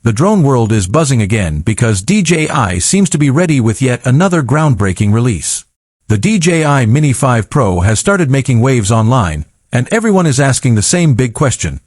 The drone world is buzzing again because DJI seems to be ready with yet another groundbreaking release. The DJI Mini 5 Pro has started making waves online, and everyone is asking the same big question.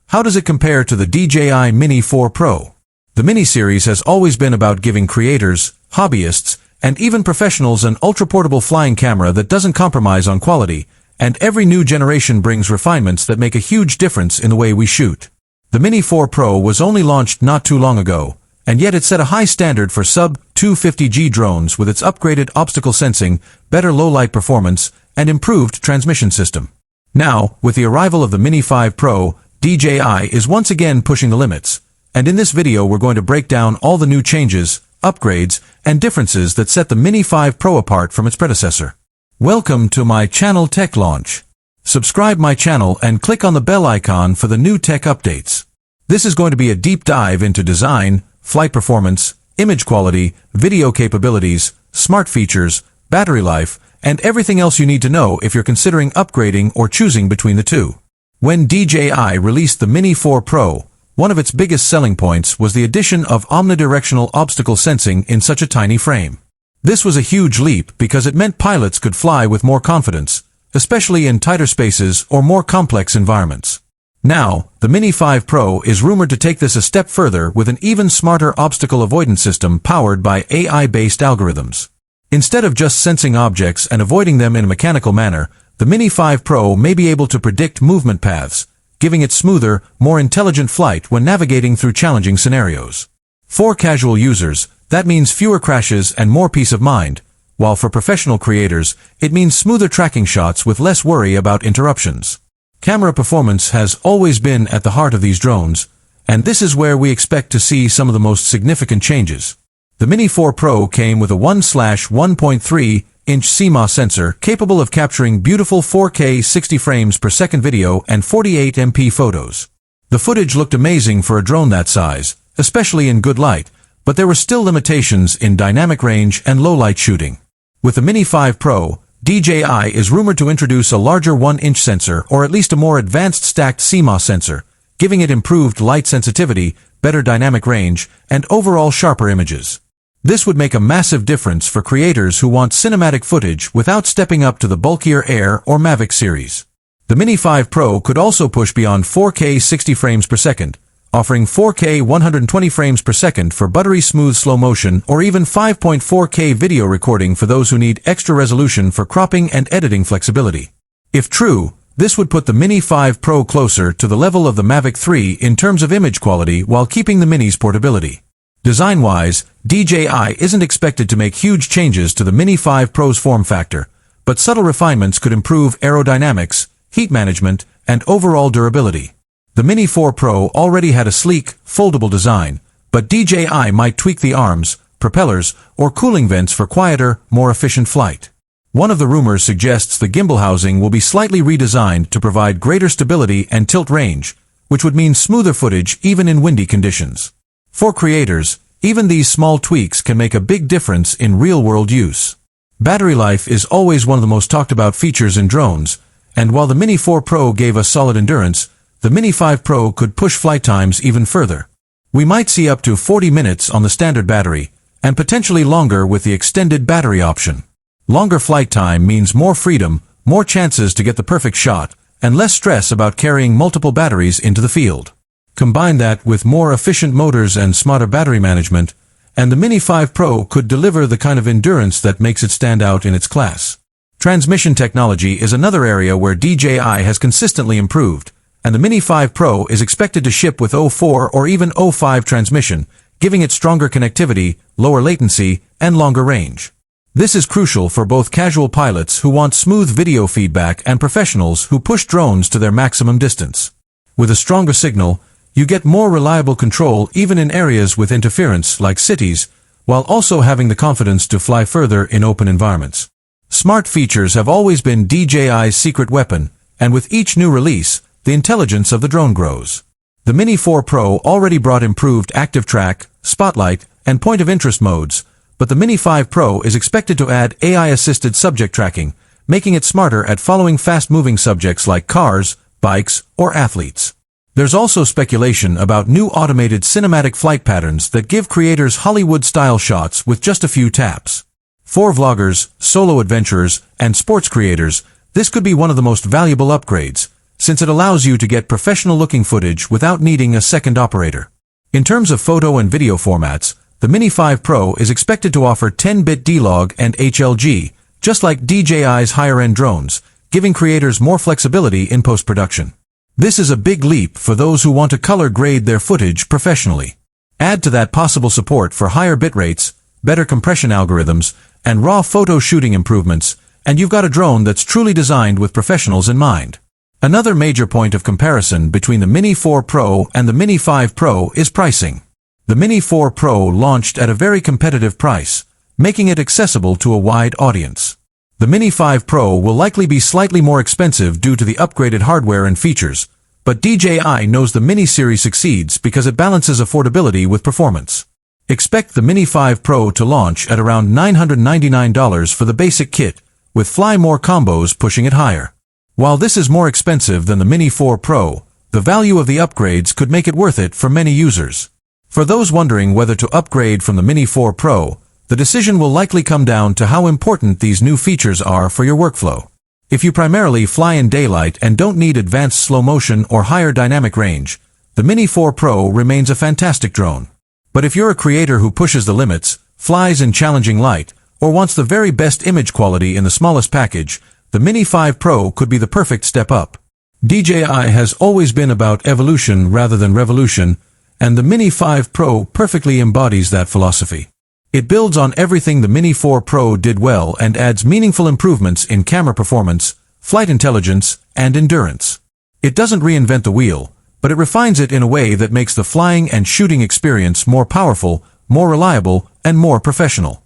How does it compare to the DJI Mini 4 Pro? The Mini series has always been about giving creators, hobbyists, and even professionals an ultra-portable flying camera that doesn't compromise on quality, and every new generation brings refinements that make a huge difference in the way we shoot. The Mini 4 Pro was only launched not too long ago, and yet it set a high standard for sub-250G drones with its upgraded obstacle sensing, better low-light performance, and improved transmission system. Now, with the arrival of the Mini 5 Pro, DJI is once again pushing the limits, and in this video we're going to break down all the new changes, upgrades, and differences that set the Mini 5 Pro apart from its predecessor. Welcome to my channel Tech Launch. Subscribe my channel and click on the bell icon for the new tech updates. This is going to be a deep dive into design, flight performance, image quality, video capabilities, smart features, battery life, and everything else you need to know if you're considering upgrading or choosing between the two. When DJI released the Mini 4 Pro, one of its biggest selling points was the addition of omnidirectional obstacle sensing in such a tiny frame. This was a huge leap because it meant pilots could fly with more confidence, especially in tighter spaces or more complex environments. Now, the Mini 5 Pro is rumored to take this a step further with an even smarter obstacle avoidance system powered by AI-based algorithms. Instead of just sensing objects and avoiding them in a mechanical manner, the Mini 5 Pro may be able to predict movement paths, giving it smoother, more intelligent flight when navigating through challenging scenarios. For casual users, that means fewer crashes and more peace of mind, while for professional creators, it means smoother tracking shots with less worry about interruptions. Camera performance has always been at the heart of these drones, and this is where we expect to see some of the most significant changes. The Mini 4 Pro came with a 1/1.3-inch CMOS sensor capable of capturing beautiful 4K 60 frames per second video and 48 MP photos. The footage looked amazing for a drone that size, especially in good light, but there were still limitations in dynamic range and low-light shooting. With the Mini 5 Pro, DJI is rumored to introduce a larger 1-inch sensor or at least a more advanced stacked CMOS sensor, giving it improved light sensitivity, better dynamic range, and overall sharper images. This would make a massive difference for creators who want cinematic footage without stepping up to the bulkier Air or Mavic series. The Mini 5 Pro could also push beyond 4K 60 frames per second, offering 4K 120 frames per second for buttery smooth slow motion or even 5.4K video recording for those who need extra resolution for cropping and editing flexibility. If true, this would put the Mini 5 Pro closer to the level of the Mavic 3 in terms of image quality while keeping the Mini's portability. Design-wise, DJI isn't expected to make huge changes to the Mini 5 Pro's form factor, but subtle refinements could improve aerodynamics, heat management, and overall durability. The Mini 4 Pro already had a sleek, foldable design, but DJI might tweak the arms, propellers, or cooling vents for quieter, more efficient flight. One of the rumors suggests the gimbal housing will be slightly redesigned to provide greater stability and tilt range, which would mean smoother footage even in windy conditions. For creators, even these small tweaks can make a big difference in real-world use. Battery life is always one of the most talked about features in drones, and while the Mini 4 Pro gave us solid endurance, the Mini 5 Pro could push flight times even further. We might see up to 40 minutes on the standard battery, and potentially longer with the extended battery option. Longer flight time means more freedom, more chances to get the perfect shot, and less stress about carrying multiple batteries into the field. Combine that with more efficient motors and smarter battery management, and the Mini 5 Pro could deliver the kind of endurance that makes it stand out in its class. Transmission technology is another area where DJI has consistently improved, and the Mini 5 Pro is expected to ship with 04 or even 05 transmission, giving it stronger connectivity, lower latency, and longer range. This is crucial for both casual pilots who want smooth video feedback and professionals who push drones to their maximum distance. With a stronger signal, you get more reliable control even in areas with interference like cities, while also having the confidence to fly further in open environments. Smart features have always been DJI's secret weapon, and with each new release, the intelligence of the drone grows. The Mini 4 Pro already brought improved active track, spotlight, and point of interest modes, but the Mini 5 Pro is expected to add AI-assisted subject tracking, making it smarter at following fast-moving subjects like cars, bikes, or athletes. There's also speculation about new automated cinematic flight patterns that give creators Hollywood-style shots with just a few taps. For vloggers, solo adventurers, and sports creators, this could be one of the most valuable upgrades, since it allows you to get professional-looking footage without needing a second operator. In terms of photo and video formats, the Mini 5 Pro is expected to offer 10-bit D-Log and HLG, just like DJI's higher-end drones, giving creators more flexibility in post-production. This is a big leap for those who want to color grade their footage professionally. Add to that possible support for higher bit rates, better compression algorithms, and raw photo shooting improvements, and you've got a drone that's truly designed with professionals in mind. Another major point of comparison between the Mini 4 Pro and the Mini 5 Pro is pricing. The Mini 4 Pro launched at a very competitive price, making it accessible to a wide audience. The Mini 5 Pro will likely be slightly more expensive due to the upgraded hardware and features, but DJI knows the Mini series succeeds because it balances affordability with performance. Expect the Mini 5 Pro to launch at around $999 for the basic kit, with Fly More combos pushing it higher. While this is more expensive than the Mini 4 Pro, the value of the upgrades could make it worth it for many users. For those wondering whether to upgrade from the Mini 4 Pro, the decision will likely come down to how important these new features are for your workflow. If you primarily fly in daylight and don't need advanced slow motion or higher dynamic range, the Mini 4 Pro remains a fantastic drone. But if you're a creator who pushes the limits, flies in challenging light, or wants the very best image quality in the smallest package, the Mini 5 Pro could be the perfect step up. DJI has always been about evolution rather than revolution, and the Mini 5 Pro perfectly embodies that philosophy. It builds on everything the Mini 4 Pro did well and adds meaningful improvements in camera performance, flight intelligence, and endurance. It doesn't reinvent the wheel, but it refines it in a way that makes the flying and shooting experience more powerful, more reliable, and more professional.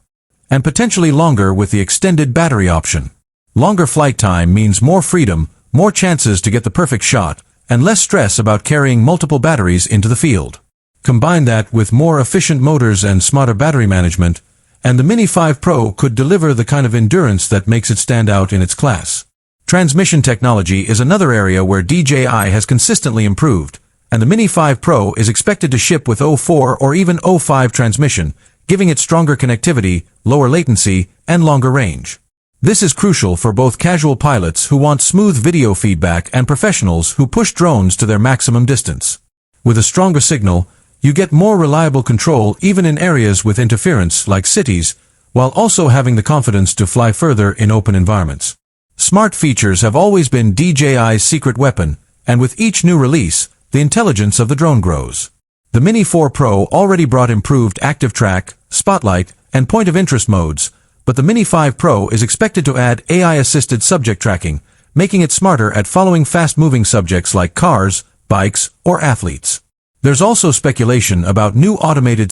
And potentially longer with the extended battery option. Longer flight time means more freedom, more chances to get the perfect shot, and less stress about carrying multiple batteries into the field. Combine that with more efficient motors and smarter battery management, and the Mini 5 Pro could deliver the kind of endurance that makes it stand out in its class. Transmission technology is another area where DJI has consistently improved, and the Mini 5 Pro is expected to ship with 04 or even 05 transmission, giving it stronger connectivity, lower latency, and longer range. This is crucial for both casual pilots who want smooth video feedback and professionals who push drones to their maximum distance. With a stronger signal, you get more reliable control even in areas with interference like cities, while also having the confidence to fly further in open environments. Smart features have always been DJI's secret weapon, and with each new release, the intelligence of the drone grows. The Mini 4 Pro already brought improved active track, spotlight, and point of interest modes, but the Mini 5 Pro is expected to add AI-assisted subject tracking, making it smarter at following fast-moving subjects like cars, bikes, or athletes. There's also speculation about new automated